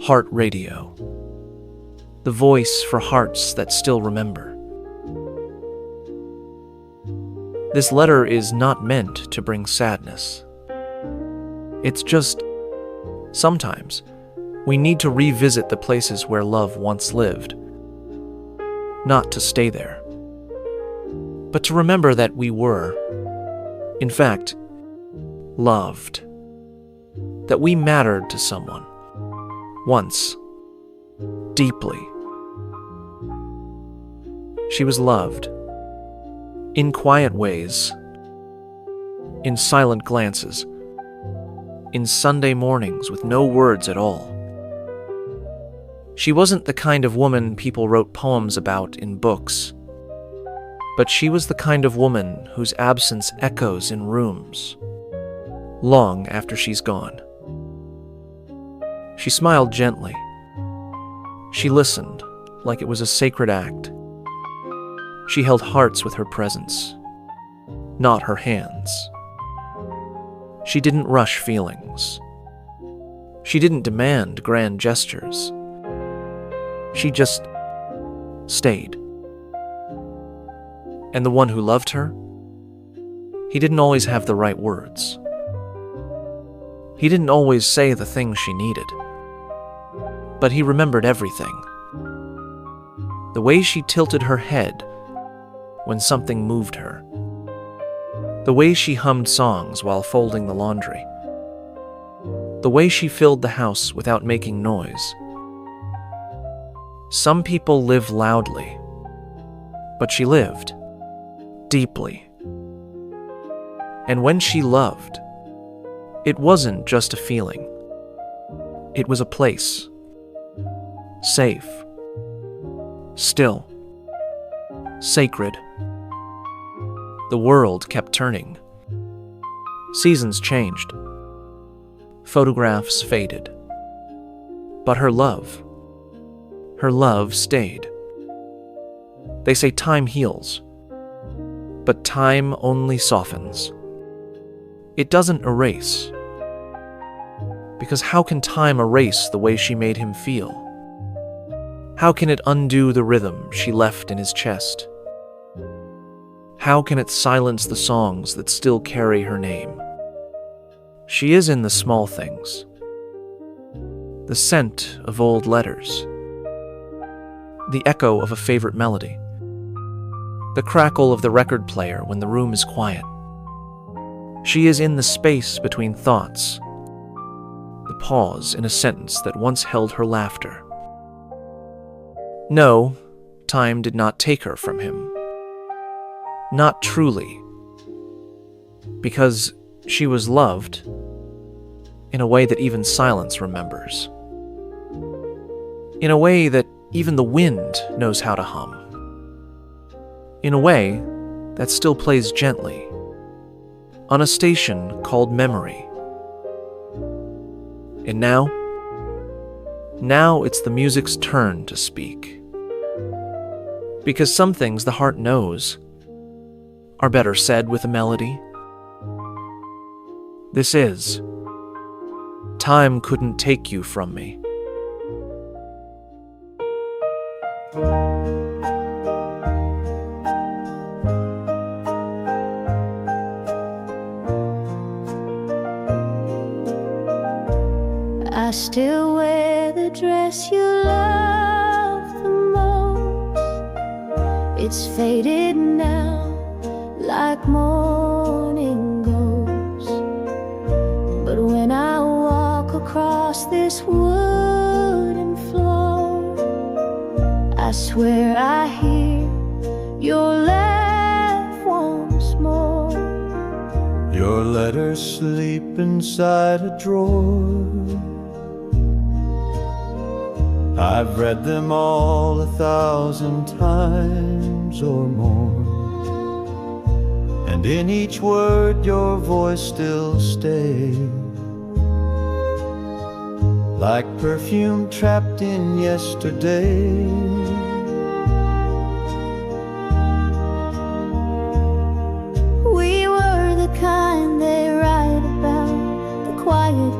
Heart Radio, the voice for hearts that still remember. This letter is not meant to bring sadness. It's just, sometimes, we need to revisit the places where love once lived. Not to stay there, but to remember that we were, in fact, loved. That we mattered to someone, once, deeply. She was loved, in quiet ways, in silent glances, in Sunday mornings with no words at all. She wasn't the kind of woman people wrote poems about in books, but she was the kind of woman whose absence echoes in rooms, long after she's gone. She smiled gently. She listened like it was a sacred act. She held hearts with her presence, not her hands. She didn't rush feelings. She didn't demand grand gestures. She just stayed. And the one who loved her, he didn't always have the right words. He didn't always say the things she needed. But he remembered everything. The way she tilted her head when something moved her. The way she hummed songs while folding the laundry. The way she filled the house without making noise. Some people live loudly, but she lived deeply. And when she loved, it wasn't just a feeling. It was a place. Safe. Still. Sacred. The world kept turning. Seasons changed. Photographs faded. But her love stayed. They say time heals, but time only softens. It doesn't erase. Because how can time erase the way she made him feel? How can it undo the rhythm she left in his chest? How can it silence the songs that still carry her name? She is in the small things. The scent of old letters. The echo of a favorite melody. The crackle of the record player when the room is quiet. She is in the space between thoughts. The pause in a sentence that once held her laughter. No, time did not take her from him. Not truly. Because she was loved in a way that even silence remembers. In a way that even the wind knows how to hum. In a way that still plays gently on a station called memory. And now it's the music's turn to speak. Because some things the heart knows are better said with a melody. This is Time Couldn't Take You From Me. I still wear the dress you love the most. It's faded now, like morning goes. But when I walk across this wooden floor, I swear I hear your laugh once more. Your letters sleep inside a drawer. I've read them all 1,000 times or more, and in each word your voice still stays, like perfume trapped in yesterday. We were the kind they write about, the quiet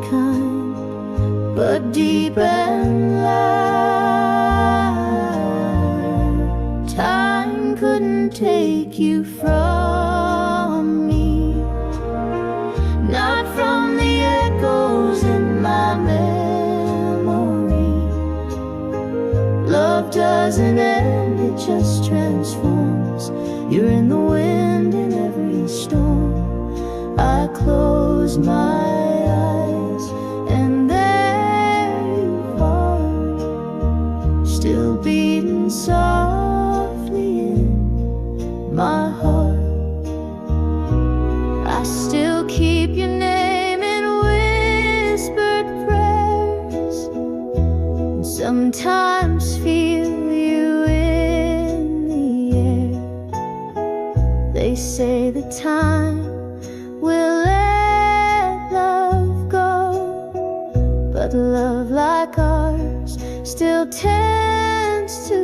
but deep and loud. Time couldn't take you from me, not from the echoes in my memory. Love doesn't end, it just transforms. You're in the wind in every storm. I close my eyes and there you are, still beating softly in my heart. I still keep your name in whispered prayers, and sometimes feel you in the air. They say the time will let love go, but love like ours still tends to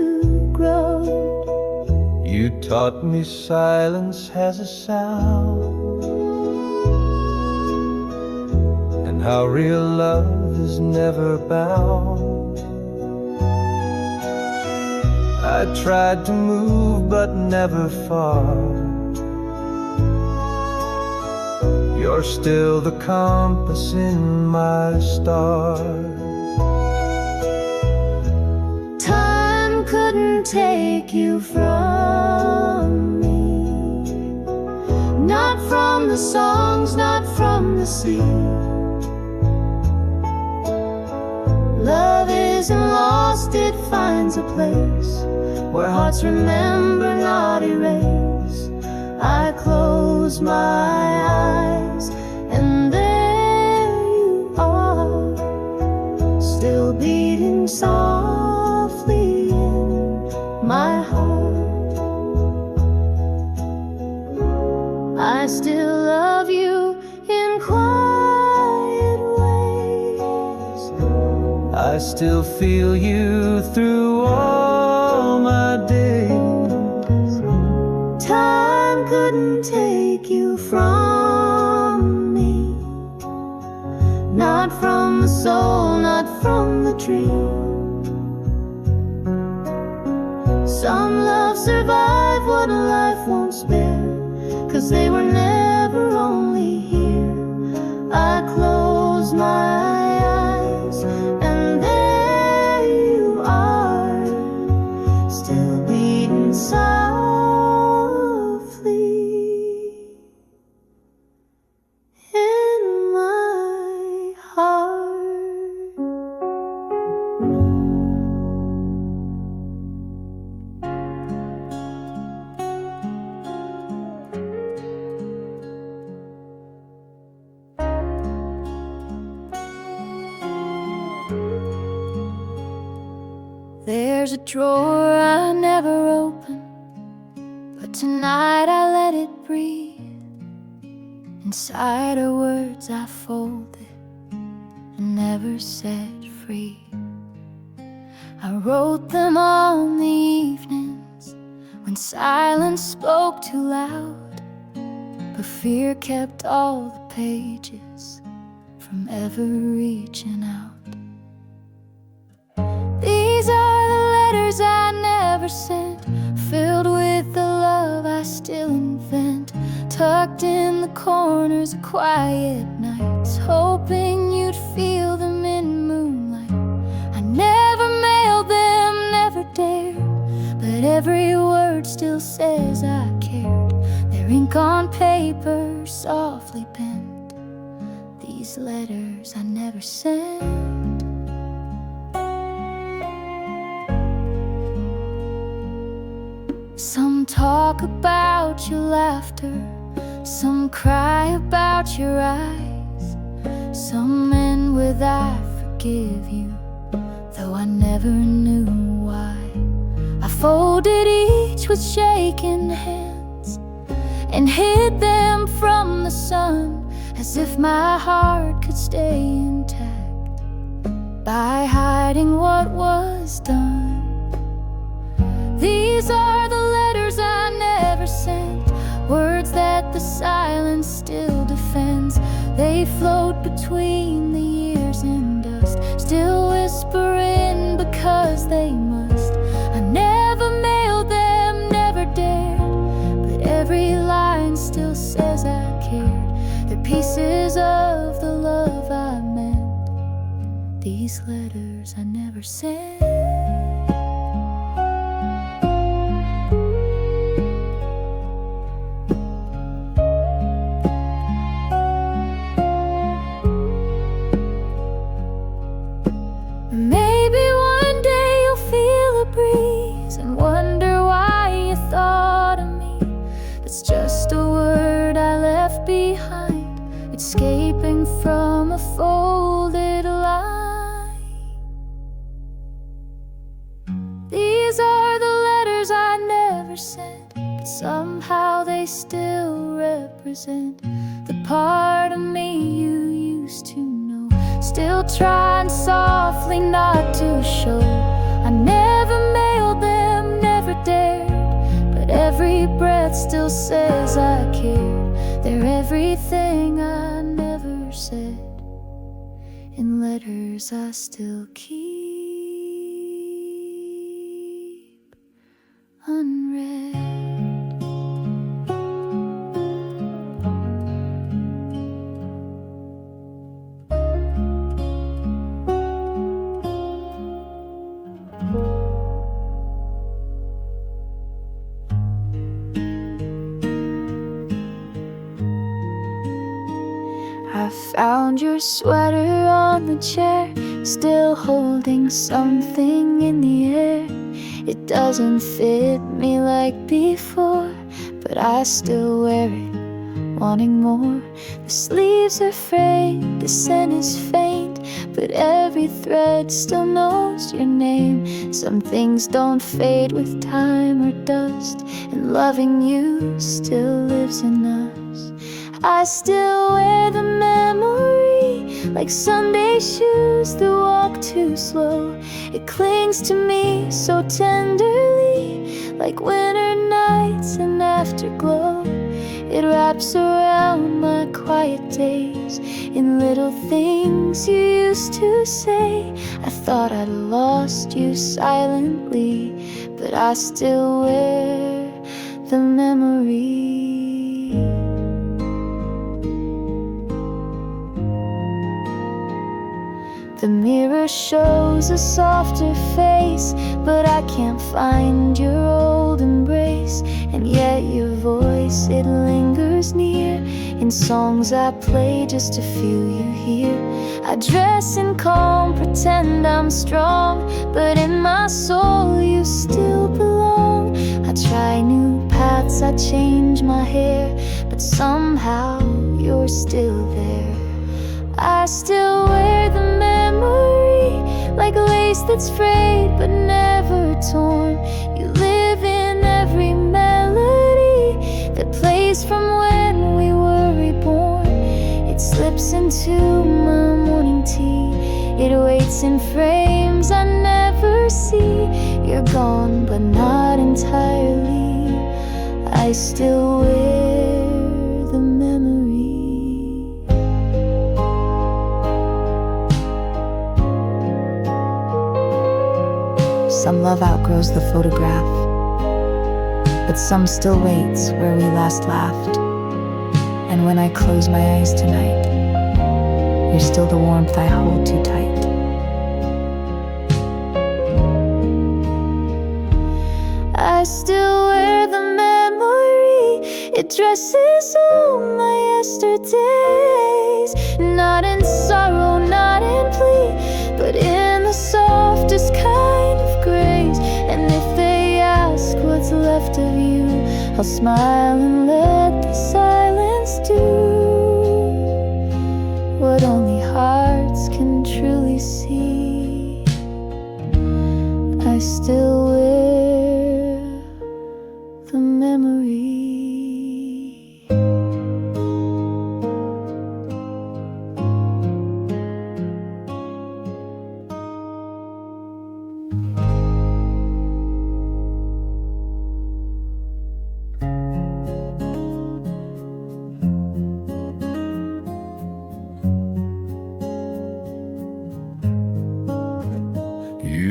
grow. You taught me silence has a sound, and how real love is never bound. I tried to move but never far. You're still the compass in my stars. Time couldn't take you from me, not from the songs, not from the sea. Love isn't lost, it finds a place where hearts remember, not erase. I close my eyes and there you are, still beating softly in my heart. I still love you in quiet ways. I still feel you through all my days. Time couldn't take you from me, not from the soul, not from the dream. Some love survive what life won't spare, 'cause they were never only here. I close my eyes and there you are, still beating softly in my heart. There's a drawer I never open, but tonight I let it breathe. Inside are words I folded and never set free. I wrote them on the evenings when silence spoke too loud, but fear kept all the pages from ever reaching out. These are the letters I never sent, filled with the love I still invent, tucked in the corners of quiet nights, hoping you'd feel them in moonlight. I never mailed them, never dared, but every word still says I cared. Their ink on paper, softly penned, these letters I never sent. Some talk about your laughter, some cry about your eyes, some end with I forgive you, though I never knew why. I folded each with shaking hands and hid them from the sun, as if my heart could stay intact by hiding what was done. These are the letters I never sent, words that the silence still defends. They float between the years and dust, still whispering because they must. I never mailed them, never dared, but every line still says I cared. They're pieces of the love I meant, these letters I never sent. Maybe one day you'll feel a breeze and wonder why you thought of me. It's just a word I left behind, escaping from a folded line. These are the letters I never sent, but somehow they still represent the part of me you used to know. Still trying softly not to show. I never mailed them, never dared, but every breath still says I cared. They're everything I never said, in letters I still keep unread. I found your sweater on the chair, still holding something in the air. It doesn't fit me like before, but I still wear it, wanting more. The sleeves are frayed, the scent is faint, but every thread still knows your name. Some things don't fade with time or dust, and loving you still lives in us. I still wear the memory like Sunday shoes that walk too slow. It clings to me so tenderly, like winter nights and afterglow. It wraps around my quiet days in little things you used to say. I thought I'd lost you silently, but I still wear the memory. The mirror shows a softer face, but I can't find your old embrace. And yet your voice, it lingers near in songs I play just to feel you here. I dress in calm, pretend I'm strong, but in my soul you still belong. I try new paths, I change my hair, but somehow you're still there. I still wear the memory like lace that's frayed but never torn. You live in every melody that plays from when we were reborn. It slips into my morning tea, it waits in frames I never see. You're gone but not entirely, I still wear the memory. Some love outgrows the photograph, but some still waits where we last laughed. And when I close my eyes tonight, you're still the warmth I hold too tight. I still wear the memory, it dresses all my yesterdays. Not in sorrow, not in plea, but in the softest kind of grace. And if they ask what's left of you, I'll smile and let the silence do what only hearts can truly see. I still wear the memory.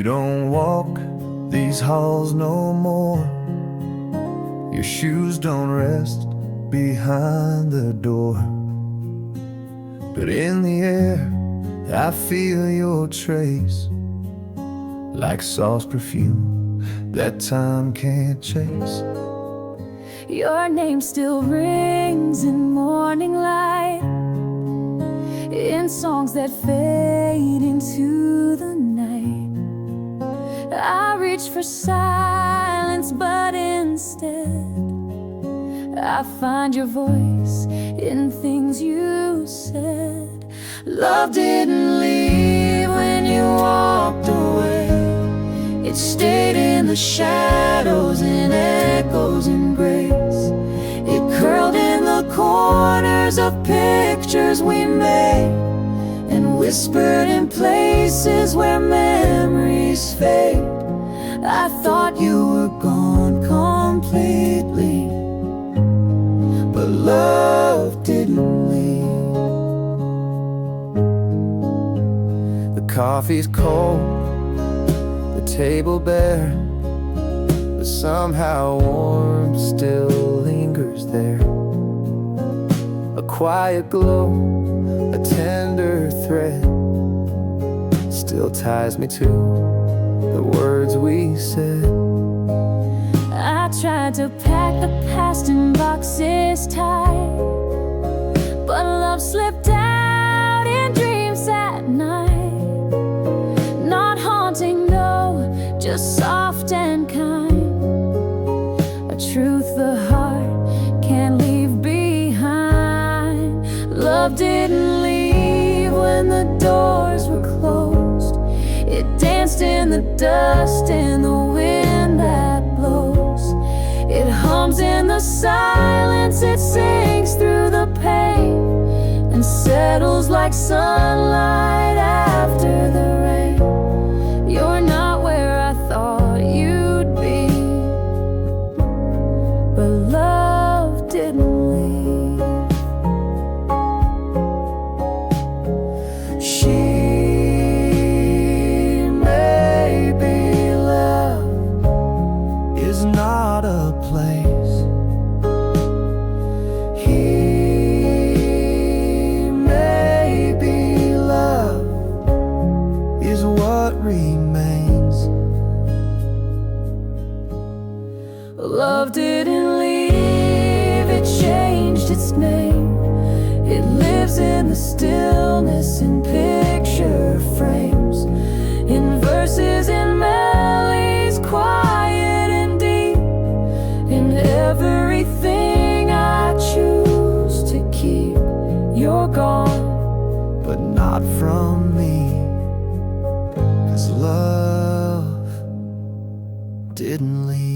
You don't walk these halls no more. Your shoes don't rest behind the door. But in the air I feel your trace, like soft perfume that time can't chase. Your name still rings in morning light, in songs that fade into the night. I reach for silence, but instead I find your voice in things you said. Love didn't leave when you walked away. It stayed in the shadows, in echoes and grace. It curled in the corners of pictures we made, and whispered in places where memories fade. I thought you were gone completely, but love didn't leave. The coffee's cold, the table bare, but somehow warmth still lingers there. A quiet glow, a tender thread, still ties me to the words we said. I tried to pack the past in boxes tight, but love slipped out in dreams at night. Not haunting, no, just soft and kind. A truth the heart can't leave behind. Love didn't leave when the doors were closed. It danced in the dust, in the wind that blows. It hums in the silence, it sings through the pain, and settles like sunlight after the rain. You're not where I thought you'd be, but love didn't leave. She may be love, is not a place. He may be love, is what remains. Love didn't leave, it changed its name. It lives in the stillness, in picture frames, in verses, in melodies, quiet and deep, in everything I choose to keep. You're gone, but not from me, 'cause love didn't leave.